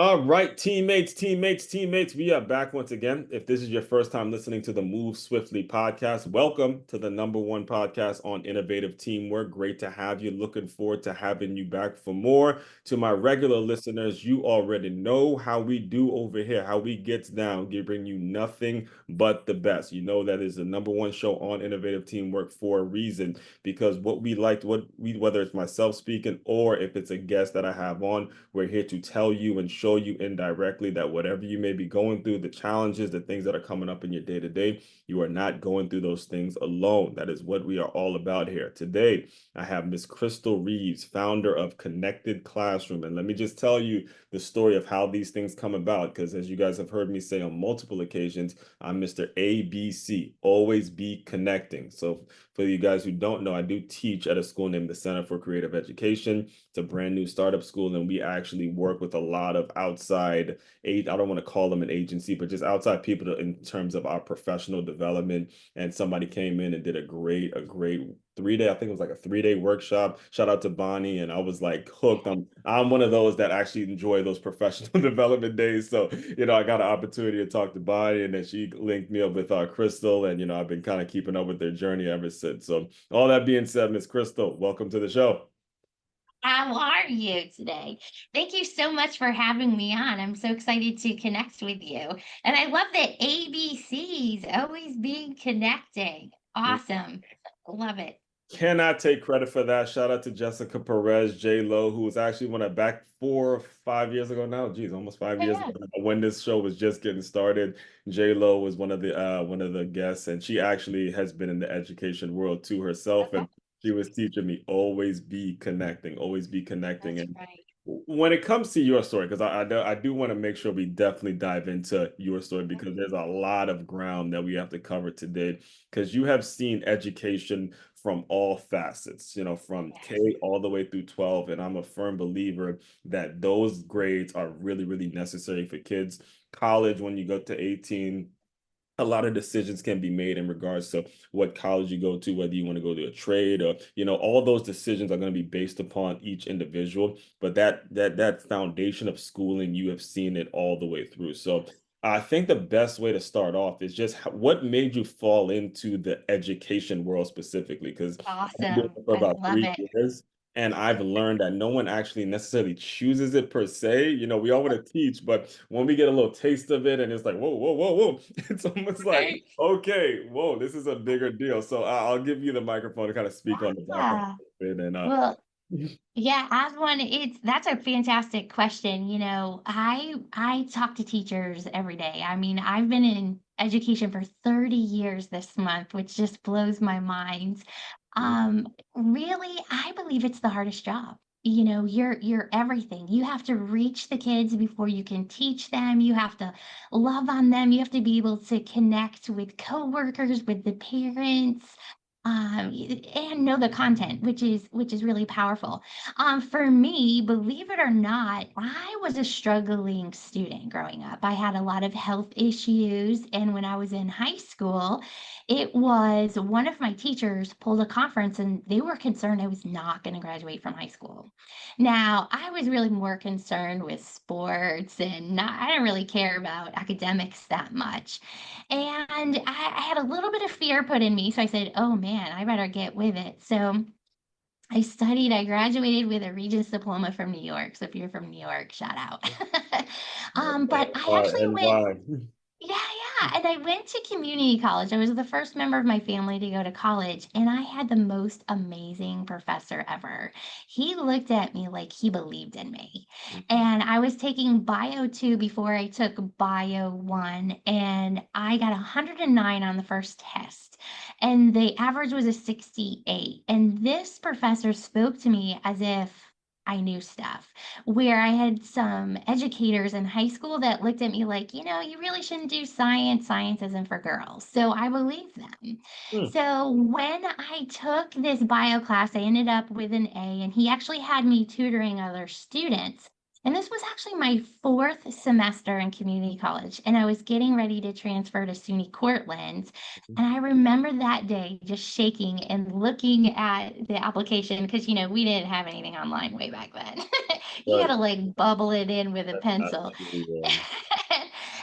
All right, teammates, we are back once again. If this is your first time listening to the Move Swiftly podcast, welcome to the number one podcast on innovative teamwork. Great to have you. Looking forward to having you back for more. To my regular listeners, you already know how we do over here, how we get down, giving you nothing but the best. You know that is the number one show on innovative teamwork for a reason, because what we like, whether it's myself speaking or if it's a guest that I have on, we're here to tell you and show you indirectly that whatever you may be going through, the challenges, the things that are coming up in your day to day, you are not going through those things alone. That is what we are all about here. Today, I have Miss Christel Reaves, founder of Connected Classroom. And let me just tell you the story of how these things come about, because as you guys have heard me say on multiple occasions, I'm Mr. ABC, always be connecting. So for you guys who don't know, I do teach at a school named the Center for Creative Education. It's a brand new startup school, and we actually work with a lot of outside aid. I don't want to call them an agency, but just outside people in terms of our professional development. And somebody came in and did a great 3 day, I think it was like a 3 day workshop. Shout out to Bonnie. And I was like hooked. I'm one of those that actually enjoy those professional development days. So, I got an opportunity to talk to Bonnie, and then she linked me up with Christel. And, I've been kind of keeping up with their journey ever since. So all that being said, Miss Christel, welcome to the show. How are you today? Thank you so much for having me on. I'm so excited to connect with you. And I love that ABCs always being connecting. Awesome. Love it. Cannot take credit for that. Shout out to Jessica Perez, J Lo, who was actually one of back 4 or 5 years ago now. Geez, almost 5 years Yeah. ago when this show was just getting started. J Lo was one of the guests, and she actually has been in the education world too herself. Okay. And she was teaching me always be connecting. That's And right. when it comes to your story, because I do want to make sure we definitely dive into your story, because there's a lot of ground that we have to cover today, because you have seen education from all facets, from K Yes. all the way through 12. And I'm a firm believer that those grades are really, really necessary for kids. College, when you go to 18, a lot of decisions can be made in regards to what college you go to, whether you want to go to a trade, or all those decisions are going to be based upon each individual. But that foundation of schooling, you have seen it all the way through. So I think the best way to start off is just what made you fall into the education world specifically, because I've been doing Awesome. it for I about love three it. years. And I've learned that no one actually necessarily chooses it per se. We all want to teach, but when we get a little taste of it and it's like, whoa, whoa, whoa, whoa, it's almost like, Right. okay, whoa, this is a bigger deal. So I'll give you the microphone to kind of speak on the background Yeah. a bit. And Well, yeah, as one, that's a fantastic question. I talk to teachers every day. I mean, I've been in education for 30 years this month, which just blows my mind. Really, I believe it's the hardest job. You're everything. You have to reach the kids before you can teach them. You have to love on them. You have to be able to connect with coworkers, with the parents, and know the content, which is really powerful. For me, believe it or not, I was a struggling student growing up. I had a lot of health issues, and when I was in high school, it was one of my teachers pulled a conference, and they were concerned I was not going to graduate from high school. Now, I was really more concerned with sports, and I didn't really care about academics that much. And I had a little bit of fear put in me, so I said, "Oh, man, I better get with it." So I graduated with a Regents diploma from New York, so if you're from New York, shout out. But I actually and went why? yeah, yeah, and I went to community college. I was the first member of my family to go to college, and I had the most amazing professor ever. He looked at me like he believed in me. And I was taking Bio 2 before I took Bio 1, and I got 109 on the first test. And the average was a 68. And this professor spoke to me as if I knew stuff, where I had some educators in high school that looked at me like, you really shouldn't do science. Science isn't for girls. So I believed them. Hmm. So when I took this bio class, I ended up with an A, and he actually had me tutoring other students. And this was actually my fourth semester in community college, and I was getting ready to transfer to SUNY Cortland. Mhm. And I remember that day just shaking and looking at the application because, we didn't have anything online way back then. You got Right. to like bubble it in with a pencil. Absolutely.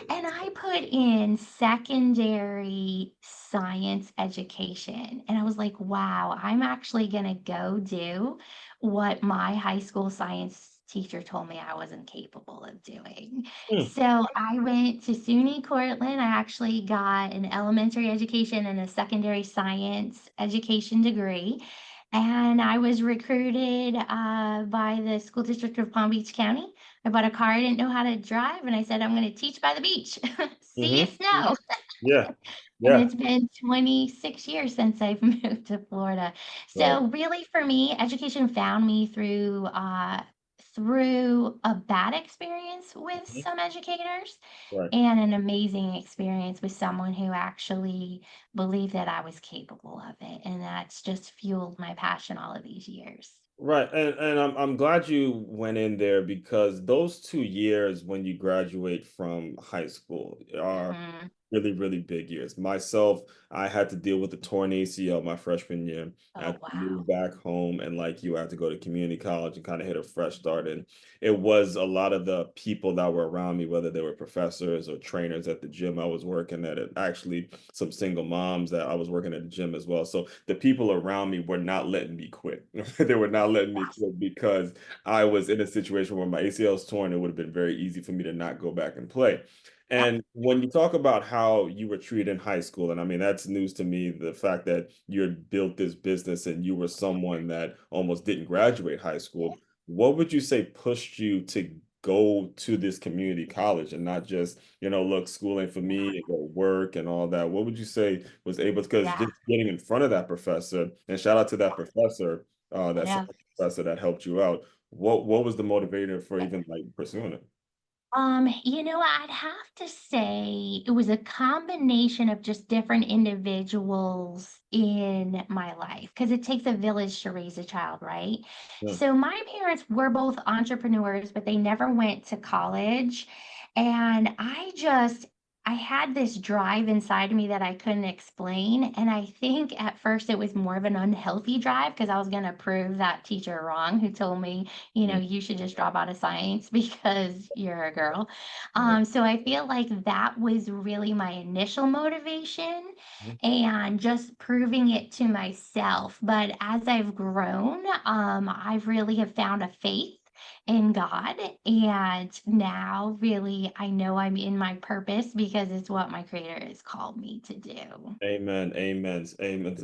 And I put in secondary science education. And I was like, wow, I'm actually going to go do what my high school science teacher told me I wasn't capable of doing. Mm, So I went to SUNY Cortland. I actually got an elementary education and a secondary science education degree. And I was recruited by the school district of Palm Beach County. I bought a car I didn't know how to drive, and I said, I'm going to teach by the beach. See you mhm. snow. Yeah. And Yeah. it's been 26 years since I've moved to Florida. Right. So really for me, education found me through a bad experience with Mhm. some educators Right. and an amazing experience with someone who actually believed that I was capable of it. And that's just fueled my passion all of these years. Right, and I'm glad you went in there because those 2 years when you graduate from high school are Mhm. really, really big years. Myself, I had to deal with the torn ACL my freshman year. I had Oh, to wow. move back home, and like you, I had to go to community college and kind of hit a fresh start. And it was a lot of the people that were around me, whether they were professors or trainers at the gym I was working at, it actually some single moms that I was working at the gym as well. So the people around me were not letting me quit. They were not letting me Yes. quit because I was in a situation where my ACL was torn. It would have been very easy for me to not go back and play. Yep. And when you talk about how you were treated in high school, and I mean, that's news to me, the fact that you had built this business and you were someone that almost didn't graduate high school, what would you say pushed you to go to this community college and not just, look, school ain't for me, and go work and all that? What would you say was able, because Yeah. just getting in front of that professor, and shout out to that professor, that Yeah. professor that helped you out. What was the motivator for even like pursuing it? I'd have to say it was a combination of just different individuals in my life because it takes a village to raise a child, right? Yeah. So my parents were both entrepreneurs, but they never went to college. And I had this drive inside of me that I couldn't explain. And I think at first it was more of an unhealthy drive because I was going to prove that teacher wrong who told me Mm, you should just drop out of science because you're a girl. right. So I feel like that was really my initial motivation Mhm. and just proving it to myself. But as I've grown, I've really have found a faith in God. And now really I know I'm in my purpose because it's what my creator has called me to do. Amen. Amen. Amen.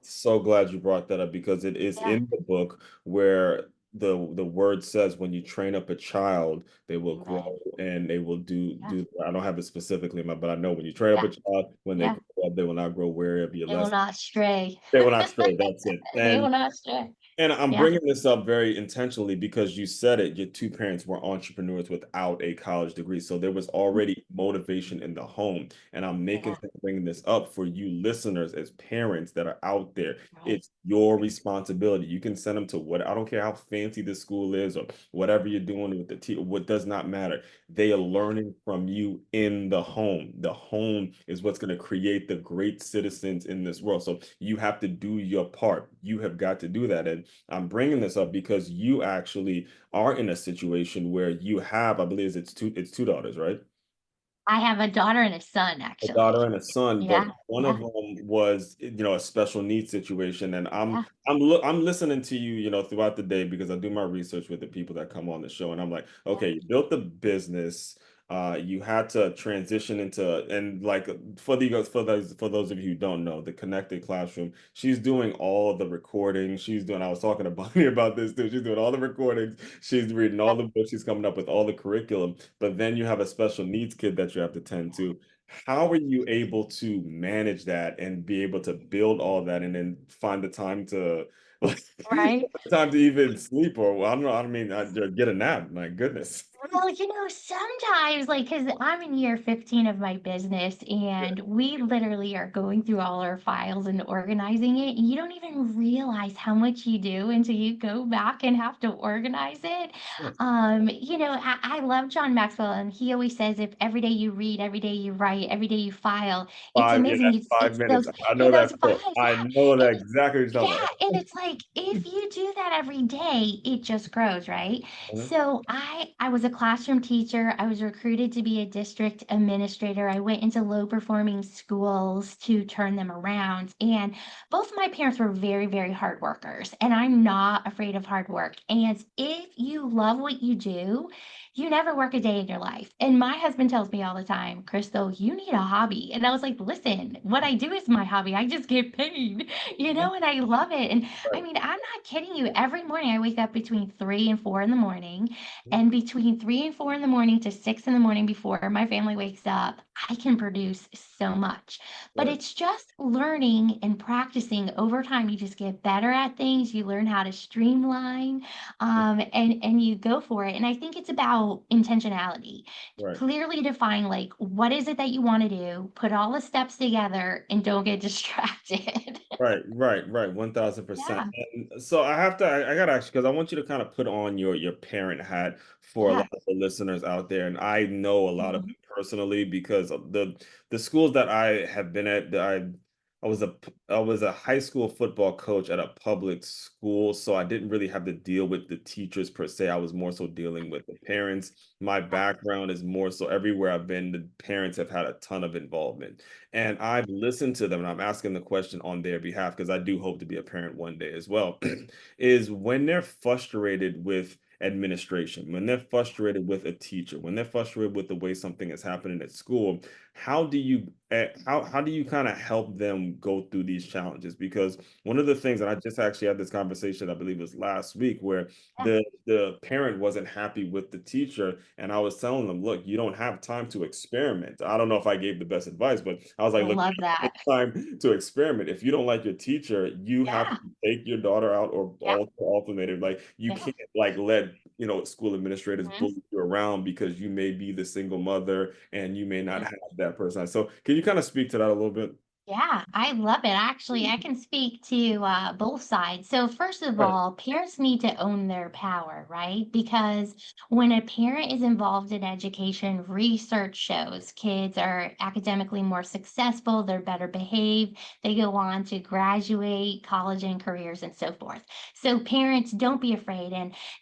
So glad you brought that up because it is Yeah. in the book where the word says when you train up a child, they will grow Amen. and they will Yeah. do. I don't have it specifically in my, but I know when you train up Yeah. a child, when they Yeah. grow up, they will not grow weary of your They will lesson. not stray. They will not stray. That's it. They will not stray. And I'm Yeah. bringing this up very intentionally because you said it, your two parents were entrepreneurs without a college degree. So there was already motivation in the home. And I'm Yeah. bringing this up for you listeners as parents that are out there. Right. It's your responsibility. You can send them to what, I don't care how fancy the school is or whatever you're doing with the what does not matter. They are learning from you in the home. The home is what's going to create the great citizens in this world. So you have to do your part. You have got to do that. And I'm bringing this up because you actually are in a situation where you have, I believe it's two daughters, right? I have a daughter and a son, A daughter actually. and a son, but Yeah, one of yeah, them was, a special needs situation. And yeah, I'm listening to you, throughout the day because I do my research with the people that come on the show, and I'm like, yeah, okay, you built the business, you had to transition into, and like for those of you who don't know, the connected classroom. She's doing all the recording. I was talking to Bonnie about this too. She's doing all the recordings. She's reading all yeah, the books. She's coming up with all the curriculum. But then you have a special needs kid that you have to tend to. How are you able to manage that and be able to build all that and then find the time to like right. time to even sleep or, well, I don't know, I don't mean get a nap, my goodness. Well, sometimes, like, because I'm in year 15 of my business, Yeah, and we literally are going through all our files and organizing it. And you don't even realize how much you do until you go back and have to organize it. yes. I love John Maxwell, and he always says, if every day you read, every day you write, every day you file, it's Yeah, amazing. that's 5 minutes. I Yeah, know that those quote. files, I yeah. know that And exactly what you're yeah, talking and it's like if you do that every day, it just grows, right? about. So I was a classroom teacher. I was recruited to be a district administrator. I went into low performing schools to turn them around. And both of my parents were very, very hard workers. And I'm not afraid of hard work. And if you love what you do, you never work a day in your life. And my husband tells me all the time, Crystal, you need a hobby. And I was like, listen, what I do is my hobby. I just get paid, Mhm. and I love it. And I Right. mean, I'm not kidding you. Every morning I wake up between 3 and 4 in the morning, Mhm. and between 3 and 4 in the morning to 6 in the morning before my family wakes up, I can produce so much. But Right. it's just learning and practicing over time. You just get better at things. You learn how to streamline, and you go for it. And I think it's about intentionality. Right. Clearly define, like, what is it that you want to do, put all the steps together, and don't get distracted. Right. 1000%. Yeah. And so I gotta ask you because I want you to kind of put on your parent hat for a lot Yeah. of the listeners out there. And I know a lot of Mhm. them personally because of the schools that I have been at, I was a high school football coach at a public school, so I didn't really have to deal with the teachers per se. I was more so dealing with the parents. My Yeah. background is more so everywhere I've been, the parents have had a ton of involvement. And I've listened to them and I'm asking the question on their behalf because I do hope to be a parent one day as well. Is when they're frustrated with administration, when they're frustrated with a teacher, when they're frustrated with the way something is happening at school, how do you kind of help them go through these challenges? Because one of the things, and I just actually had this conversation, I believe it was last week, where Yeah. the parent wasn't happy with the teacher, and I was telling them, look, you don't have time to experiment. I don't know if I gave the best advice, but I was I like, look, love you that. don't have time to experiment. If you don't like your teacher, you have to Yeah. take your daughter out or Yeah. alter alternative. Like you Yeah. can't like let school administrators Mhm. bully you around because you may be the single mother and you may not Yeah. have that person. So can you kind of speak to that a little bit? Yeah, I love it. Actually, I can speak to both sides. So, first of Right. all, parents need to own their power, right? Because when a parent is involved in education, research shows kids are academically more successful, they're better behaved, they go on to graduate, college and careers, and so forth. So, parents, don't be afraid.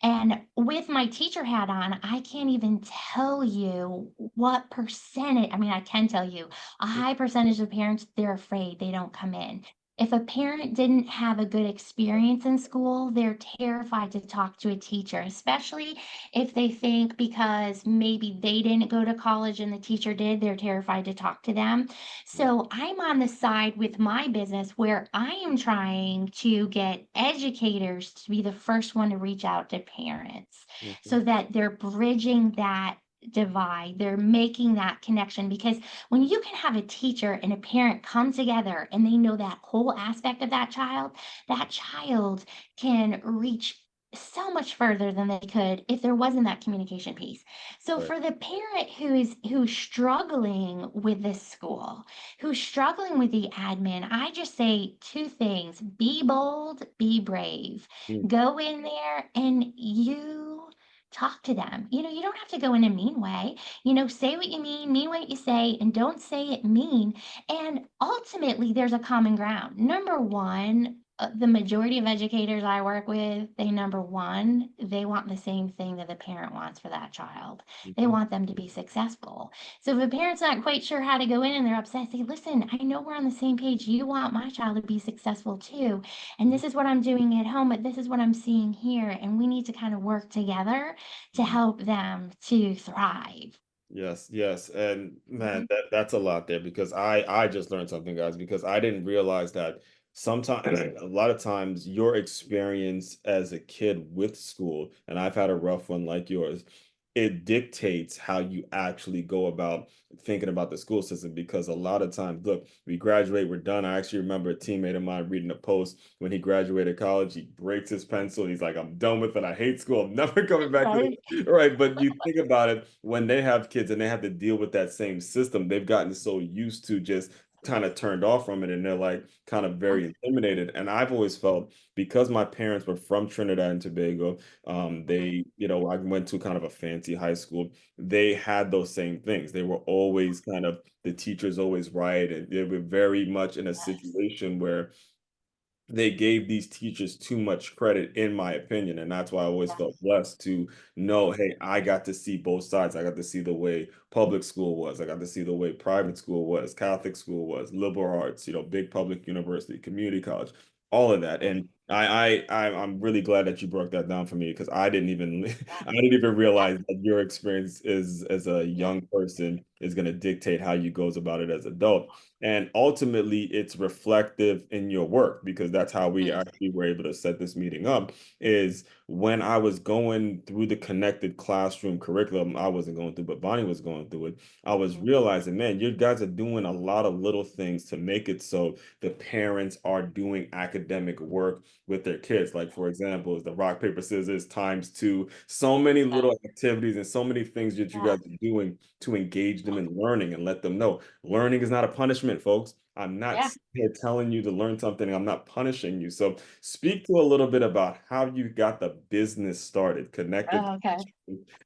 And with my teacher hat on, I can't even tell you what percentage. I mean, I can tell you a high percentage of parents, they're afraid they don't come in. If a parent didn't have a good experience in school, they're terrified to talk to a teacher, especially if they think because maybe they didn't go to college and the teacher did, they're terrified to talk to them. Yeah. So I'm on the side with my business where I am trying to get educators to be the first one to reach out to parents so Mhm. that they're bridging that divide. They're making that connection because when you can have a teacher and a parent come together and they know that whole aspect of that child can reach so much further than they could if there wasn't that communication piece. So Right. for the parent who's struggling with this school, who's struggling with the admin, I just say two things: be bold, be brave. Mm. Go in there and you talk to them. You don't have to go in a mean way. Say what you mean what you say, and don't say it mean. And ultimately, there's a common ground. Number one, the majority of educators I work with, number one, they want the same thing that the parent wants for that child. They Mhm. want them to be successful. So if a parent's not quite sure how to go in and they're upset, say, listen, I know we're on the same page. You want my child to be successful too. And Mhm. this is what I'm doing at home, but this is what I'm seeing here. And we need to kind of work together to Mhm. help them to thrive. Yes. And man, Mhm. that's a lot there because I just learned something, guys, because I didn't realize that sometimes a lot of times your experience as a kid with school, and I've had a rough one like yours, it dictates how you actually go about thinking about the school system. Because a lot of times, look, we graduate, we're done. I actually remember a teammate of mine reading a post when he graduated college. He breaks his pencil. He's like, I'm done with it. I hate school. I'm never coming back to Right. this. Right. But you think about it, when they have kids and they have to deal with that same system, they've gotten so used to just kind of turned off from it, and they're like kind of very intimidated. And I've always felt, because my parents were from Trinidad and Tobago, they, I went to kind of a fancy high school. They had those same things. They were always kind of, the teachers always right, and they were very much in a Yes. situation where they gave these teachers too much credit, in my opinion. And that's why I always felt Yes. blessed to know, hey, I got to see both sides. I got to see the way public school was. I got to see the way private school was, Catholic school was, liberal arts, big public university, community college, all of that. And I'm really glad that you broke that down for me, because I didn't even Yeah. I didn't even Yeah. realize that your experience is as a Yeah. young person is going to dictate how you goes about it as adult. And ultimately, it's reflective in your work, because that's how we Mm. actually were able to set this meeting up. Is when I was going through the connected classroom curriculum, I wasn't going through, but Bonnie was going through it. I was Mhm. realizing, man, you guys are doing a lot of little things to make it so the parents are doing academic work with their kids. Like, for example, is the rock, paper, scissors times two. So many Yeah. little activities and so many things that you Yeah. guys are doing to engage them in learning and let them know learning is not a punishment, folks. I'm not Yeah. sitting here telling you to learn something. I'm not punishing you. So speak to a little bit about how you got the business started, connected, Oh, okay.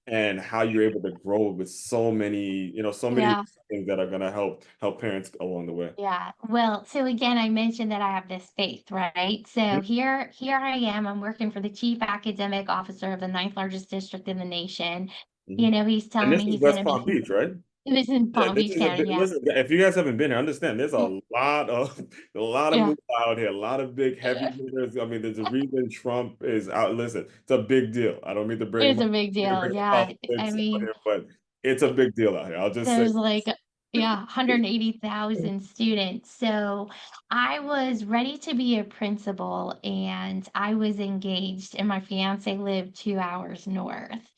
and how you're able to grow with so many Yeah. things that are going to help parents along the way. Yeah. Well, so again, I mentioned that I have this faith, right? So here I am. I'm working for the chief academic officer of the ninth largest district in the nation. Mhm. He's And telling this me is he's going West to Palm be. Beach, right? It was in Yeah, Palm this Beach is a County. bit. Yeah. Listen, if you guys haven't been here, understand there's Yeah. a lot of Yeah. moves out here, a lot of big heavy hitters. I mean, there's a reason Trump is out. Listen, it's a big deal. I don't mean to It's a big deal. bring Yeah. I politics out mean, here, but it's a big deal out here. I'll just say. there's like, yeah, 180,000 students. So I was ready to be a principal and I was engaged, and my fiance lived 2 hours north.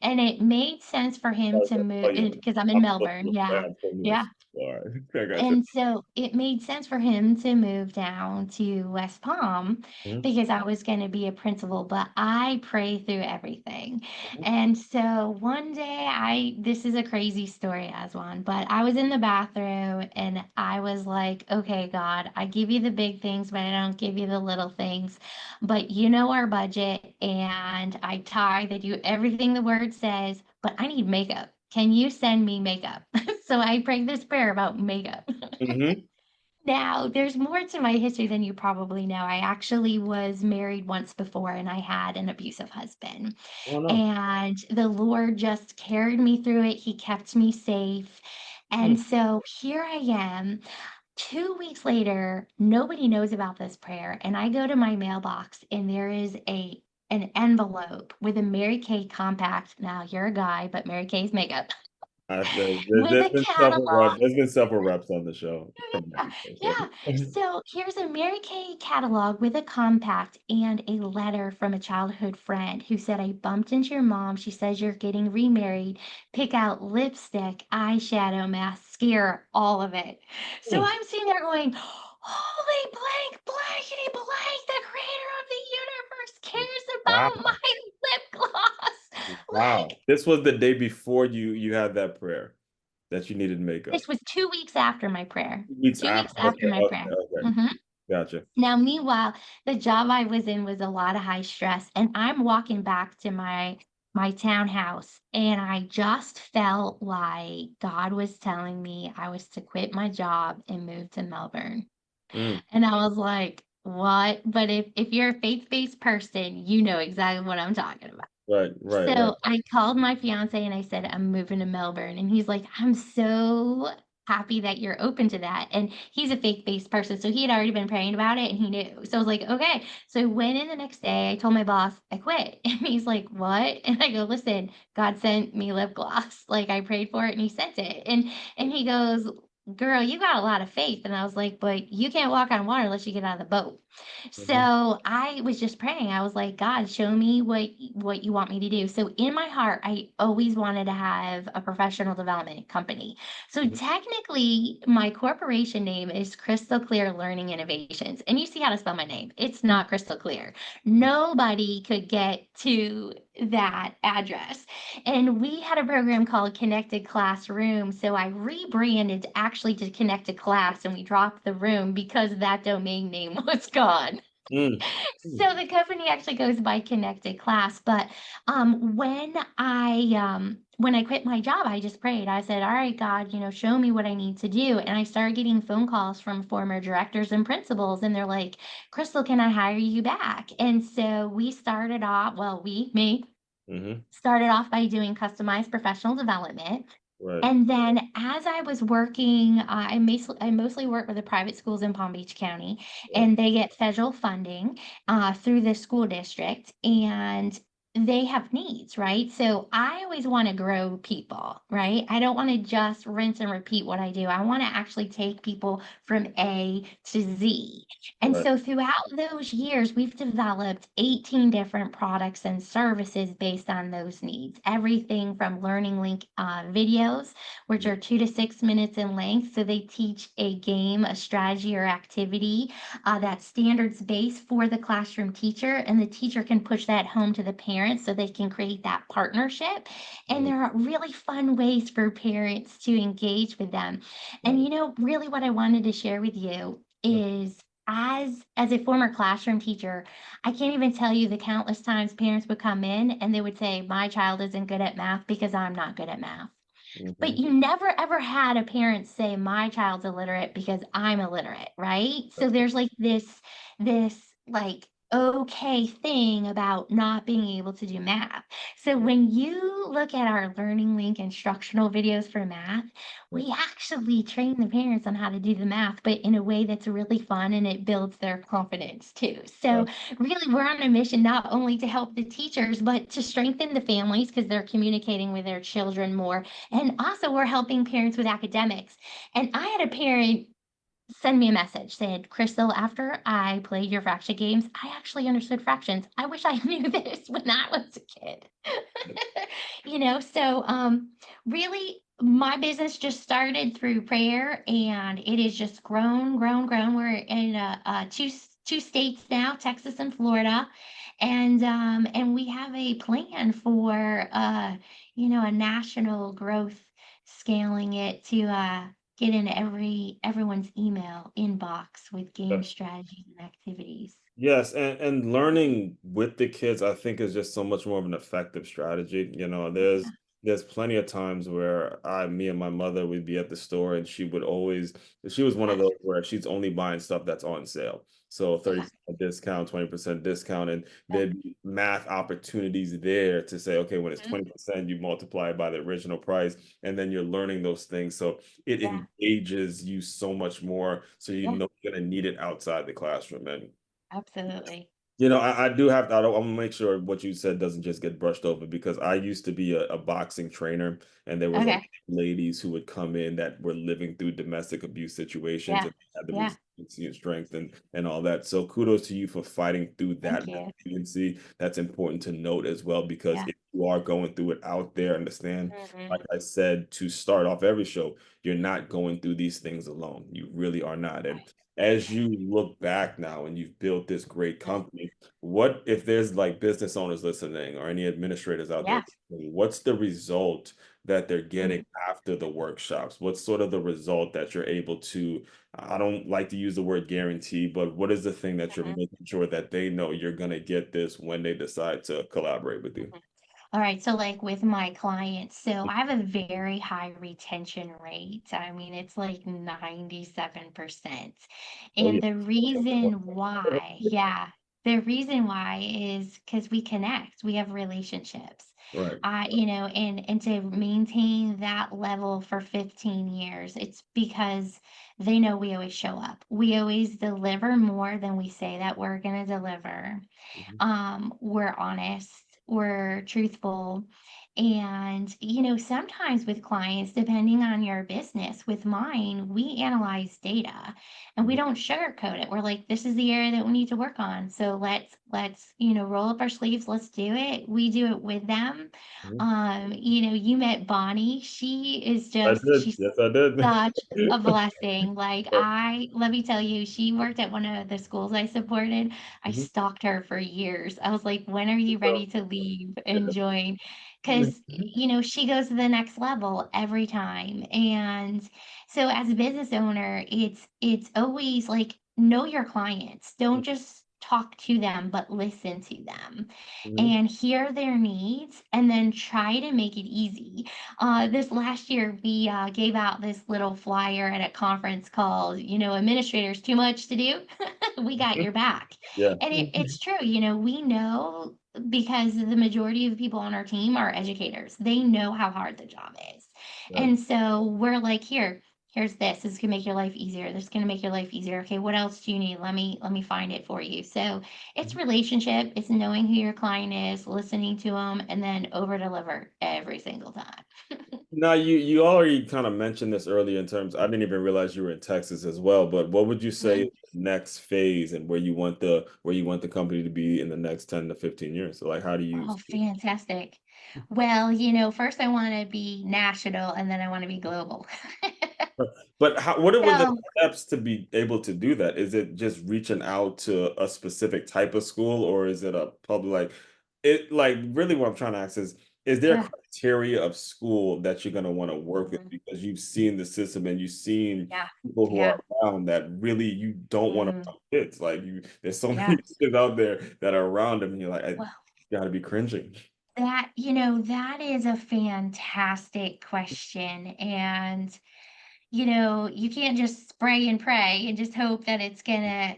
And it made sense for him to Oh move yeah, because I'm in I'm so Melbourne. Yeah. I'm so new. Yeah. All right, I got you. And so it made sense for him to move down to West Palm Mhm, because I was going to be a principal, but I pray through everything. mhm, And so one day this is a crazy story, Aswan, but I was in the bathroom and I was like, okay, God, I give you the big things, but I don't give you the little things. But you know our budget, and I tithe, I do everything the word says, but I need makeup. Can you send me makeup? So I prayed this prayer about makeup. mhm. Now, there's more to my history than you probably know. I actually was married once before and I had an abusive husband. Oh no. And the Lord just carried me through it. He kept me safe. And Mm. so here I am. 2 weeks later, nobody knows about this prayer. And I go to my mailbox and there is an envelope with a Mary Kay compact. Now you're a guy, but Mary Kay's makeup with a catalog. There's been several reps on the show from Yeah, that. yeah. So here's a Mary Kay catalog with a compact and a letter from a childhood friend who said, I bumped into your mom. She says you're getting remarried. Pick out lipstick, eyeshadow, mascara, all of it. So Mm. I'm sitting there going, holy blank, blankety blank, the creator of the universe cares about Wow. my lip gloss. Wow. Like, This was the day before you had that prayer that you needed makeup. this was 2 weeks after my prayer. 2 weeks 2 weeks after. after Okay, my okay, prayer. okay. Mhm. Gotcha. Now, meanwhile, the job I was in was a lot of high stress, and I'm walking back to my townhouse, and I just felt like God was telling me I was to quit my job and move to Melbourne. Mm. And I was like, "What?" But if you're a faith-based person, you know exactly what I'm talking about. Right, right, right. So I called my fiance and I said, I'm moving to Melbourne. And he's like, I'm so happy that you're open to that. And he's a faith based person. So he had already been praying about it and he knew. So I was like, okay. So I went in the next day. I told my boss, I quit. And he's like, what? And I go, listen, God sent me lip gloss. Like I prayed for it and he sent it. And he goes, girl, you got a lot of faith. And I was like, but you can't walk on water unless you get out of the boat. Mhm. So I was just praying. I was like, God, show me what you want me to do. So in my heart, I always wanted to have a professional development company. So Mhm. technically, my corporation name is Crystal Clear Learning Innovations. And you see how to spell my name. It's not crystal clear. Nobody could get to that address. And we had a program called Connected Classroom. So I rebranded actually to Connected Class and we dropped the room because that domain name was gone. Mm. Mm. So the company actually goes by Connected Class. But when I quit my job, I just prayed. I said, all right, God, show me what I need to do. And I started getting phone calls from former directors and principals, and they're like, Crystal, can I hire you back? And so we started off, well, me, Mhm. started off by doing customized professional development. Right. And then as I was working, I mostly work with the private schools in Palm Beach County, Right. and they get federal funding through the school district, and they have needs, right? So I always want to grow people, right? I don't want to just rinse and repeat what I do. I want to actually take people from A to Z. And Right. so throughout those years, we've developed 18 different products and services based on those needs. Everything from learning link videos, which Mhm. are 2 to 6 minutes in length. So they teach a game, a strategy, or activity that's standards based for the classroom teacher. And the teacher can push that home to the parents so they can create that partnership. And Mm. there are really fun ways for parents to engage with them. And, Right. really what I wanted to share with you is as a former classroom teacher, I can't even tell you the countless times parents would come in and they would say, my child isn't good at math because I'm not good at math. But Mhm. you never ever had a parent say, my child's illiterate because I'm illiterate, right? So there's like this like okay thing about not being able to do math. So when you look at our learning link instructional videos for math, we actually train the parents on how to do the math, but in a way that's really fun and it builds their confidence too. So Right. really, we're on a mission not only to help the teachers, but to strengthen the families because they're communicating with their children more. And also, we're helping parents with academics. And I had a parent send me a message said, Crystal, after I played your fraction games, I actually understood fractions. I wish I knew this when I was a kid. So really, my business just started through prayer and it has just grown, grown, grown. We're in two states now, Texas and Florida. And we have a plan for a national growth, scaling it to get in everyone's email inbox with game strategies and activities. Yes, and learning with the kids, I think, is just so much more of an effective strategy. There's plenty of times where me and my mother would be at the store, and she was one of Yeah, those where she's only buying stuff that's on sale. So yeah, 30% discount, 20% discount, and yeah. there'd be math opportunities there to say, okay, when it's Mhm. 20%, you multiply it by the original price, and then you're learning those things. So it Yeah, engages you so much more, so you yeah, know you're gonna need it outside the classroom. And absolutely. I do have to, I'm gonna make sure what you said doesn't just get brushed over because I used to be a boxing trainer and there was a lot of Okay. ladies who would come in that were living through domestic abuse situations Yeah, and had the yeah. resiliency and strength and all that. So kudos to you for fighting through Thank that you. resiliency. That's important to note as well because Yeah. if you are going through it out there, understand, like Mhm. I said to start off every show, you're not going through these things alone. You really are not. And Right, as right. you look back now and you've built this great Mhm. company, what if there's like business owners listening or any administrators out there Yeah. listening, what's the result that they're getting Mhm. after the workshops? What's sort of the result that you're able to, I don't like to use the word guarantee, but what is the thing that you're Mhm. making sure that they know you're going to get this when they decide to collaborate with you? Mhm. All right, so like with my clients, so I have a very high retention rate. I mean, it's like 97%. Oh, And yeah. the reason why, yeah, the reason why is because we connect, we have relationships. Right. And to maintain that level for 15 years, it's because they know we always show up. We always deliver more than we say that we're going to deliver. Mhm. We're honest, we're truthful, And, sometimes with clients, depending on your business, with mine, we analyze data and we Mhm, don't sugarcoat it. We're like, this is the area that we need to work on. So let's, roll up our sleeves, let's do it. We do it with them. mhm. You met Bonnie. I did. She's Yes, I did. such a blessing. Let me tell you, she worked at one of the schools I supported. I Mhm. stalked her for years. I was like, when are you ready to leave and join? Because, she goes to the next level every time. And so as a business owner, it's always like, know your clients. Don't just talk to them, but listen to them Mhm, and hear their needs and then try to make it easy. This last year, we gave out this little flyer at a conference called, Administrators Too Much to Do. We got mhm. your back. Yeah. And it's true, we know because the majority of the people on our team are educators. They know how hard the job is. Right. And so we're like, here's this. This is gonna make your life easier. This is gonna make your life easier. Okay, what else do you need? Let me find it for you. So it's Mhm. relationship, it's knowing who your client is, listening to them, and then over deliver every single time. Now, you already kind of mentioned this earlier in terms. I didn't even realize you were in Texas as well. But what would you say is Mhm. the next phase and where you want the company to be in the next 10 to 15 years? So, like, how do you Oh, see it? fantastic. Well, first I want to be national and then I want to be global. But what were the So, steps to be able to do that? Is it just reaching out to a specific type of school, or is it a public like really what I'm trying to ask is there a yeah. criteria of school that you're gonna want to work with Mhm. because you've seen the system and you've seen Yeah. people who are Yeah. around that really you don't want to Mm, kids. Like there's so many yeah. kids out there that are around them, and you're like, I Well, gotta be cringing. that is a fantastic question. And you can't just spray and pray and just hope that it's gonna,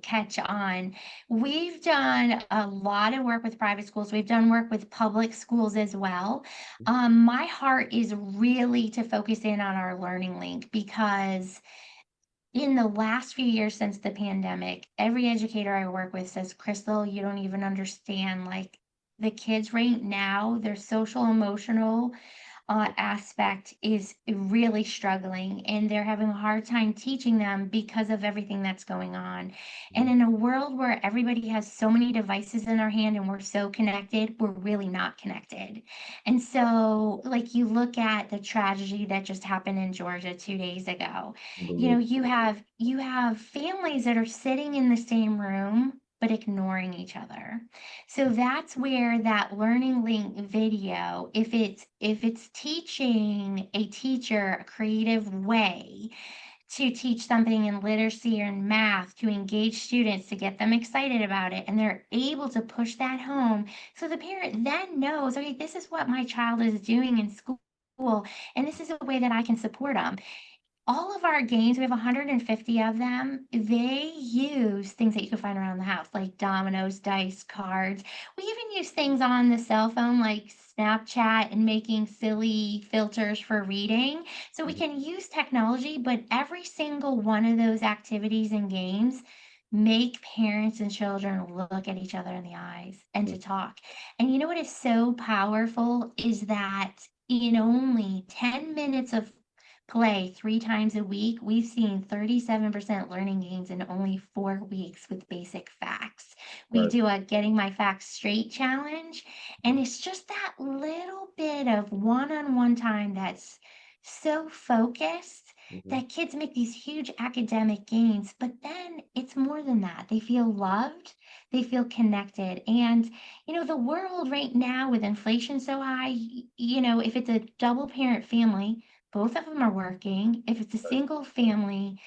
catch on. We've done a lot of work with private schools. We've done work with public schools as well. My heart is really to focus in on our learning link because in the last few years since the pandemic, every educator I work with says, Crystal, you don't even understand. Like the kids right now, their social emotional aspect is really struggling and they're having a hard time teaching them because of everything that's going on. And Mhm. in a world where everybody has so many devices in their hand and we're so connected, we're really not connected. And so, like, you look at the tragedy that just happened in Georgia 2 days ago. You have families that are sitting in the same room but ignoring each other. So that's where that learning link video, if it's teaching a teacher a creative way to teach something in literacy or in math to engage students to get them excited about it and they're able to push that home so the parent then knows, okay, this is what my child is doing in school and this is a way that I can support them. All of our games, we have 150 of them, they use things that you can find around the house, like dominoes, dice, cards. We even use things on the cell phone like Snapchat and making silly filters for reading. So we Mhm. can use technology, but every single one of those activities and games make parents and children look at each other in the eyes and to talk. And you know what is so powerful is that in only 10 minutes of play 3 times a week, we've seen 37% learning gains in only 4 weeks with basic facts. We Right. do a Getting My Facts Straight challenge, and Mhm. it's just that little bit of one on one time that's so focused Mhm. that kids make these huge academic gains. But then it's more than that. They feel loved, they feel connected. And, the world right now with inflation so high, if it's a double parent family, both of them are working. If it's a Right. single family,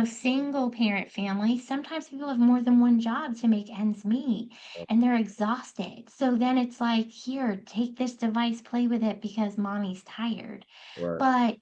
single parent family, sometimes people have more than one job to make ends meet and they're exhausted. So then it's like, here, take this device, play with it because mommy's tired. Right. But,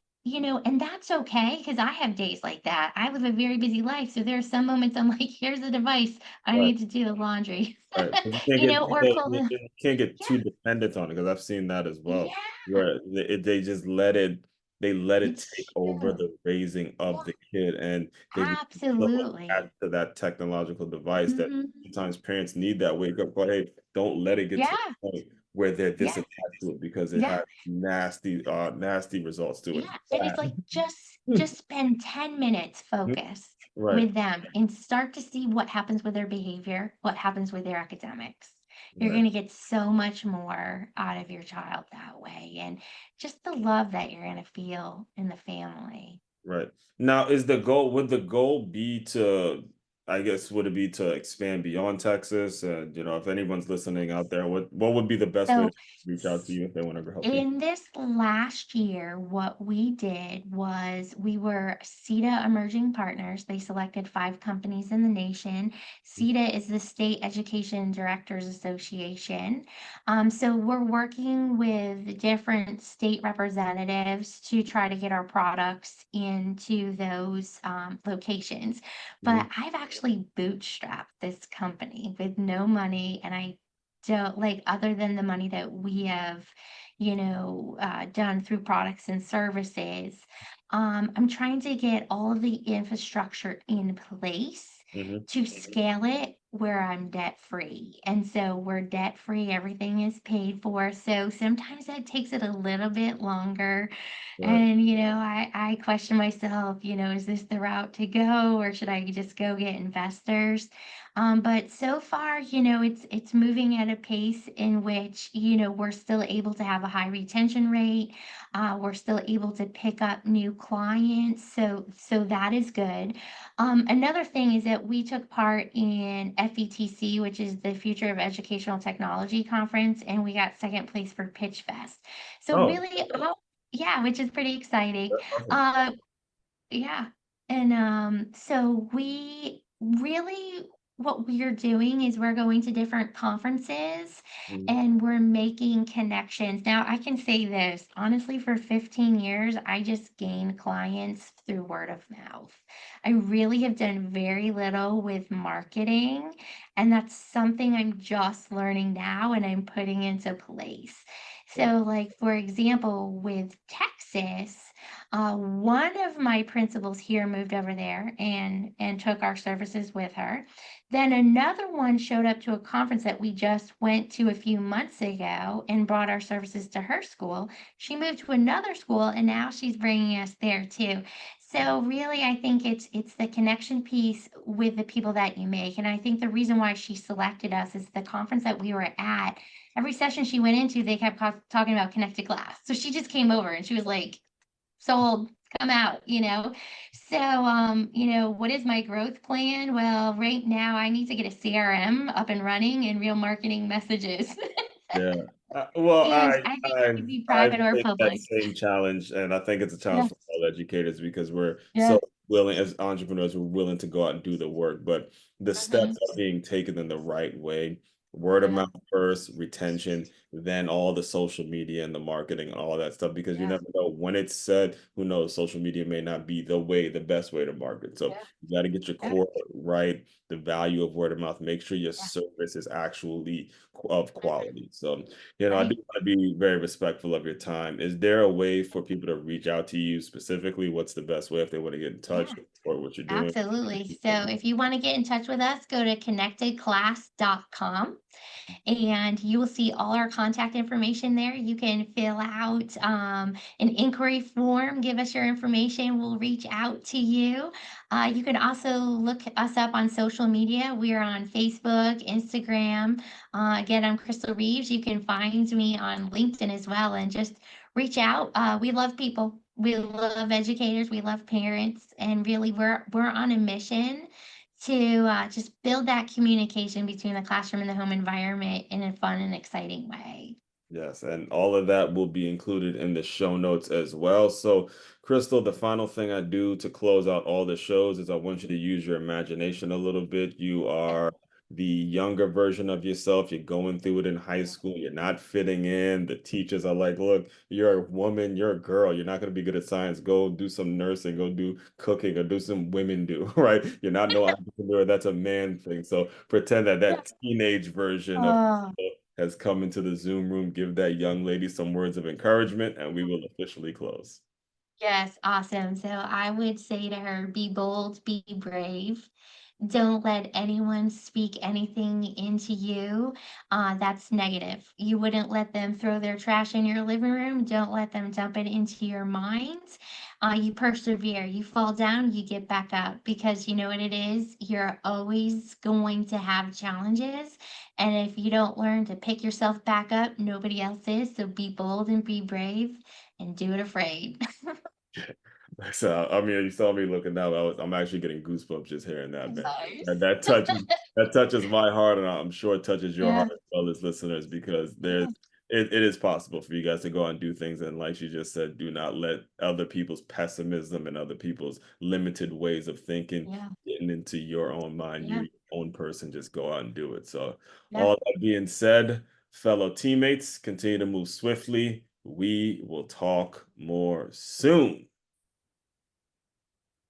and that's okay because I have days like that. I live a very busy life. So there are some moments I'm like, here's the device. I Right. need to do the laundry, Right. 'Cause you can't get or pull the, you can't get yeah, too dependent on it because I've seen that as well, yeah. where they just let it. they let it take It's over true. the raising of Yeah, the kid, and they become so absolutely. attached to that technological device that Mhm. sometimes parents need that wake up call. Hey, don't let it get to Yeah, the point where they're this yeah, attached to it because it yeah. has nasty results to it. Yeah, and it's like just spend 10 minutes focused Right, with them and start to see what happens with their behavior, what happens with their academics. You're right. going to get so much more out of your child that way and just the love that you're going to feel in the family. Right. Now, is the goal, would the goal be to, I guess, would it be to expand beyond Texas? And, if anyone's listening out there, what would be the best way So to reach out to you if they want to help you? in this last year, what we did was we were CETA Emerging Partners. They selected 5 companies in the nation. CETA is the State Education Directors Association. So we're working with different state representatives to try to get our products into those locations. Mhm. But I've actually bootstrapped this company with no money, and I don't like other than the money that we have done through products and services. I'm trying to get all of the infrastructure in place Mhm. to scale it where I'm debt free. And so we're debt free, everything is paid for. So sometimes that takes it a little bit longer. Right. And, I question myself, is this the route to go or should I just go get investors? But so far, it's moving at a pace in which, we're still able to have a high retention rate. We're still able to pick up new clients. So that is good. Another thing is that we took part in FETC, which is the Future of Educational Technology Conference, and we got second place for Pitch Fest. So Oh, really, yeah, which is pretty exciting. that's awesome. Uh, yeah. And so we really, what we're doing is we're going to different conferences Mhm. and we're making connections. Now, I can say this honestly, for 15 years, I just gained clients through word of mouth. I really have done very little with marketing, and that's something I'm just learning now and I'm putting into place. Yeah. So, like, for example, with Texas, one of my principals here moved over there and took our services with her. Then another one showed up to a conference that we just went to a few months ago and brought our services to her school. She moved to another school and now she's bringing us there too. So really, I think it's the connection piece with the people that you make. And I think the reason why she selected us is the conference that we were at. Every session she went into, they kept talking about connected class. So she just came over and she was like, sold, come out. So, what is my growth plan? Well, right now I need to get a CRM up and running and real marketing messages. Yeah. Well, And I think it could be I private or face that public. same challenge, and I think it's a challenge Yes, for all educators because we're so yes. willing as entrepreneurs, we're willing to go out and do the work, but the steps Mhm. are being taken in the right way. Word of Yeah, mouth first, retention, then all the social media and the marketing and all that stuff, because you yeah, never know when it's said, who knows, social media may not be the best way to market. So yeah, you got to get your yeah, core right, the value of word of mouth, make sure your yeah. service is actually of Mhm. quality. So I do Right. want to be very respectful of your time. Is there a way for people to reach out to you specifically? What's the best way if they want to get in touch Yeah. or what you're doing? Absolutely. So if you want to get in touch with us, go to connectedclass.com and you will see all our contact information there. You can fill out an inquiry form, give us your information, we'll reach out to you. You can also look us up on social media. We are on Facebook, Instagram. Again, I'm Christel Reaves. You can find me on LinkedIn as well and just reach out. We love people. We love educators. We love parents, and really, we're on a mission to just build that communication between the classroom and the home environment in a fun and exciting way. Yes, and all of that will be included in the show notes as well. So, Crystal, the final thing I do to close out all the shows is I want you to use your imagination a little bit. You Yeah, are the younger version of yourself. You're going through it in high yeah, school. You're not fitting in. The teachers are like, look, you're a woman, you're a girl. You're not going to be good at science. Go do some nursing, go do cooking, or do some women do, right? You're not no entrepreneur. That's a man thing. So pretend that yeah. that teenage version of Oh, has come into the Zoom room. Give that young lady some words of encouragement, and we will officially close. Yes, awesome. So I would say to her, be bold, be brave. Don't let anyone speak anything into you that's negative. You wouldn't let them throw their trash in your living room. Don't let them dump it into your mind. You persevere. You fall down, you get back up because you know what it is? You're always going to have challenges. And if you don't learn to pick yourself back up, nobody else is. So be bold and be brave and do it afraid. So I mean, you saw me looking now. I'm actually getting goosebumps just hearing that, man. Nice. That touches my heart, and I'm sure it touches your Yeah. heart as well as listeners, because Yeah. it is possible for you guys to go out and do things, and like you just said, do not let other people's pessimism and other people's limited ways of thinking Yeah. getting into your own mind. You're Yeah. your own person. Just go out and do it. So, Yeah. all that being said, fellow teammates, continue to move swiftly. We will talk more soon.